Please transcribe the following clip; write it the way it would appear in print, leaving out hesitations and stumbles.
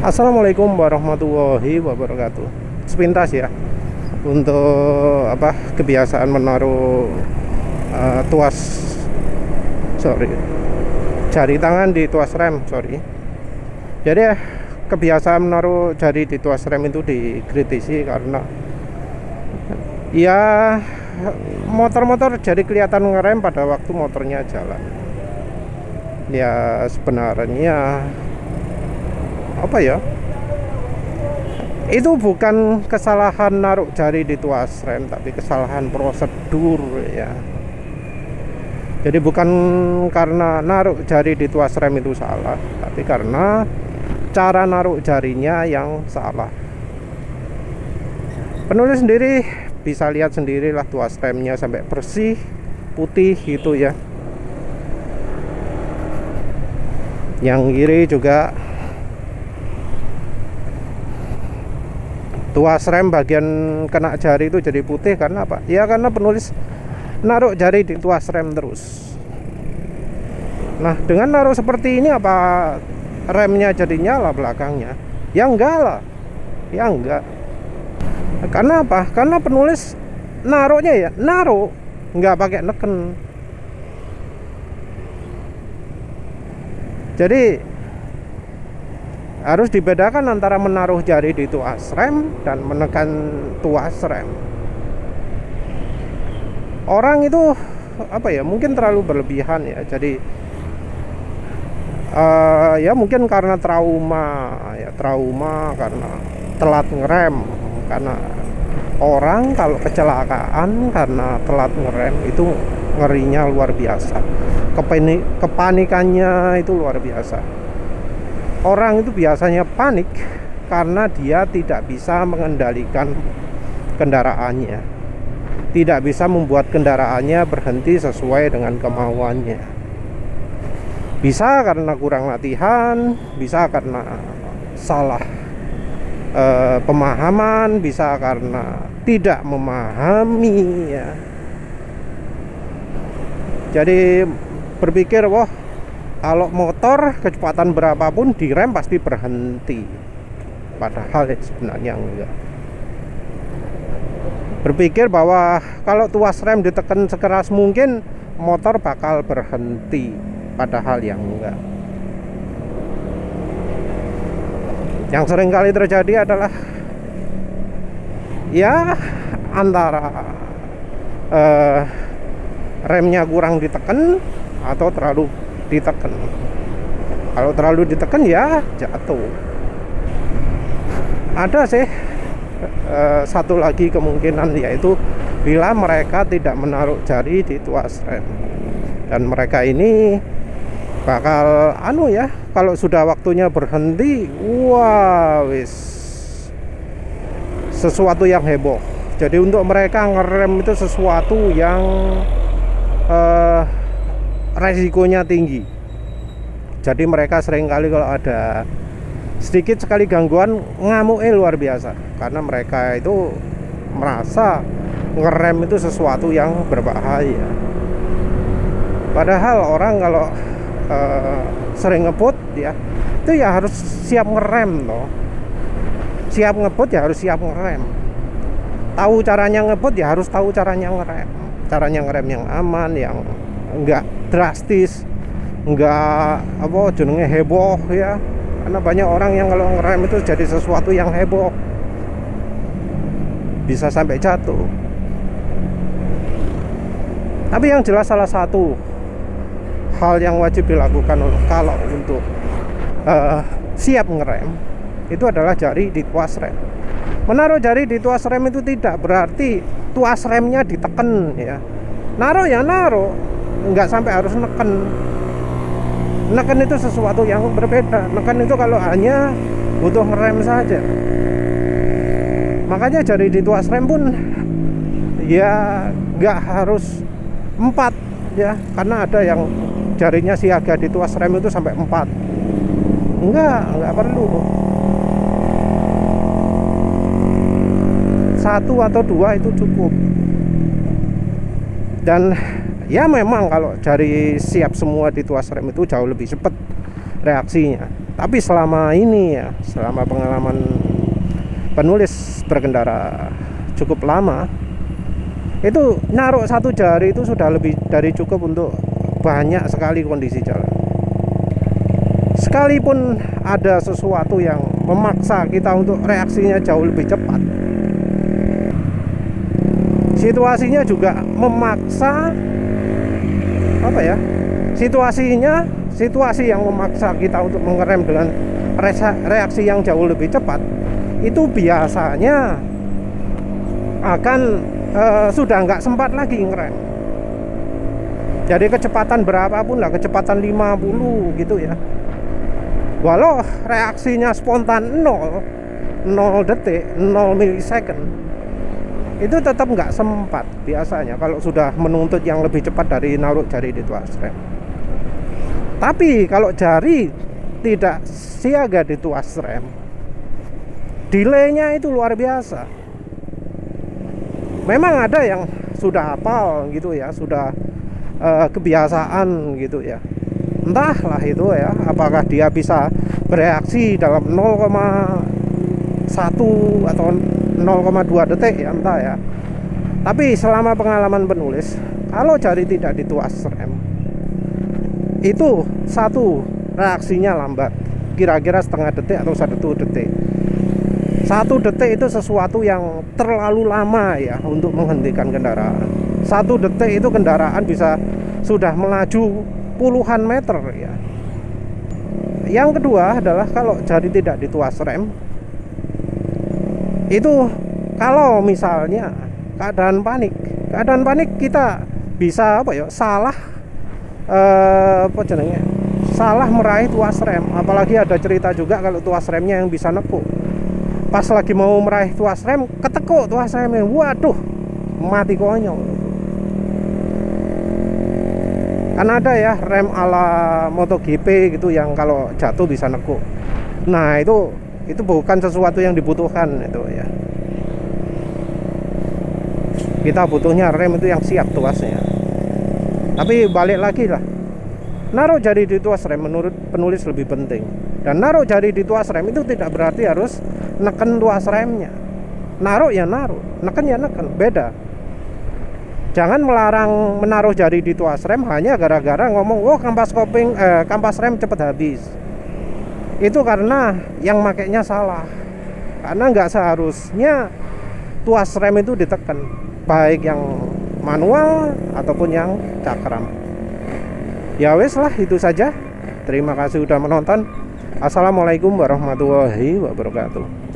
Assalamualaikum warahmatullahi wabarakatuh. Sepintas ya untuk kebiasaan menaruh tuas jari tangan di tuas rem. Jadi kebiasaan menaruh jari di tuas rem itu dikritisi karena ya motor-motor jadi kelihatan ngerem pada waktu motornya jalan. Ya sebenarnya itu bukan kesalahan naruh jari di tuas rem, tapi kesalahan prosedur ya. Jadi bukan karena naruh jari di tuas rem itu salah, tapi karena cara naruh jarinya yang salah. Penulis sendiri bisa lihat sendirilah tuas remnya sampai bersih putih gitu ya. Yang kiri juga tuas rem bagian kena jari itu jadi putih karena apa? Ya karena penulis naruh jari di tuas rem terus. Nah, dengan naruh seperti ini apa remnya jadi nyala belakangnya? Ya enggak lah. Ya enggak. Karena apa? Karena penulis naruhnya ya naruh, enggak pakai neken. Jadi harus dibedakan antara menaruh jari di tuas rem dan menekan tuas rem. Orang itu mungkin terlalu berlebihan ya. Jadi ya mungkin karena trauma karena telat ngerem. Karena orang kalau kecelakaan karena telat ngerem itu ngerinya luar biasa. Kepanikannya itu luar biasa. Orang itu biasanya panik karena dia tidak bisa mengendalikan kendaraannya, tidak bisa membuat kendaraannya berhenti sesuai dengan kemauannya. Bisa karena kurang latihan, bisa karena salah pemahaman, bisa karena tidak memahami ya. Jadi berpikir, wah kalau motor kecepatan berapapun direm pasti berhenti, padahal sebenarnya enggak. Berpikir bahwa kalau tuas rem ditekan sekeras mungkin motor bakal berhenti, padahal yang enggak. Yang sering kali terjadi adalah ya antara remnya kurang ditekan atau terlalu ditekan. Kalau terlalu ditekan ya jatuh. Ada sih satu lagi kemungkinan, yaitu bila mereka tidak menaruh jari di tuas rem, dan mereka ini bakal kalau sudah waktunya berhenti, wah sesuatu yang heboh. Jadi untuk mereka ngerem itu sesuatu yang resikonya tinggi. Jadi mereka seringkali kalau ada sedikit sekali gangguan ngamuknya luar biasa, karena mereka itu merasa ngerem itu sesuatu yang berbahaya. Padahal orang kalau sering ngebut ya, itu ya harus siap ngerem loh. Siap ngebut ya harus siap ngerem. Tahu caranya ngebut ya harus tahu caranya ngerem. Caranya ngerem yang aman, yang enggak drastis, enggak jenenge heboh ya. Karena banyak orang yang kalau ngerem itu jadi sesuatu yang heboh, bisa sampai jatuh. Tapi yang jelas salah satu hal yang wajib dilakukan kalau untuk siap ngerem itu adalah jari di tuas rem. Menaruh jari di tuas rem itu tidak berarti tuas remnya ditekan ya. Naruh ya naruh, nggak sampai harus neken. Neken itu sesuatu yang berbeda. Neken itu kalau hanya butuh ngerem saja. Makanya jari di tuas rem pun ya nggak harus 4 ya, karena ada yang jarinya siaga di tuas rem itu sampai 4. Enggak perlu. 1 atau 2 itu cukup. Dan ya memang kalau jari siap semua di tuas rem itu jauh lebih cepat reaksinya. Tapi selama ini ya, selama pengalaman penulis berkendara cukup lama, itu naruh satu jari itu sudah lebih dari cukup untuk banyak sekali kondisi jalan. Sekalipun ada sesuatu yang memaksa kita untuk reaksinya jauh lebih cepat, situasinya juga memaksa situasi yang memaksa kita untuk mengerem dengan reaksi yang jauh lebih cepat, itu biasanya akan sudah nggak sempat lagi ngerem. Jadi kecepatan berapapun lah, kecepatan 50 gitu ya, walau reaksinya spontan 0 detik, 0 milisecond, itu tetap nggak sempat biasanya kalau sudah menuntut yang lebih cepat dari naruh jari di tuas rem. Tapi kalau jari tidak siaga di tuas rem, delaynya itu luar biasa. Memang ada yang sudah hafal gitu ya, sudah kebiasaan gitu ya, entahlah itu ya, apakah dia bisa bereaksi dalam 0,1 atau 0,2 detik ya, entah ya. Tapi selama pengalaman penulis, kalau jari tidak dituas rem, itu satu, reaksinya lambat, kira-kira setengah detik atau 1 detik. 1 detik itu sesuatu yang terlalu lama ya untuk menghentikan kendaraan. 1 detik itu kendaraan bisa sudah melaju puluhan meter ya. Yang kedua adalah kalau jari tidak dituas rem, itu kalau misalnya keadaan panik kita bisa salah meraih tuas rem. Apalagi ada cerita juga kalau tuas remnya yang bisa nekuk, pas lagi mau meraih tuas rem ketekuk tuas remnya, waduh, mati konyol. Kan ada ya rem ala MotoGP gitu yang kalau jatuh bisa nekuk. Nah itu bukan sesuatu yang dibutuhkan itu ya. Kita butuhnya rem itu yang siap tuasnya. Tapi balik lagi lah, naruh jari di tuas rem menurut penulis lebih penting. Dan naruh jari di tuas rem itu tidak berarti harus neken tuas remnya. Naruh ya naruh, neken ya neken, beda. Jangan melarang menaruh jari di tuas rem hanya gara-gara ngomong, oh kampas rem cepet habis. Itu karena yang makainya salah. Karena nggak seharusnya tuas rem itu ditekan, baik yang manual ataupun yang cakram. Ya wes lah, itu saja. Terima kasih sudah menonton. Assalamualaikum warahmatullahi wabarakatuh.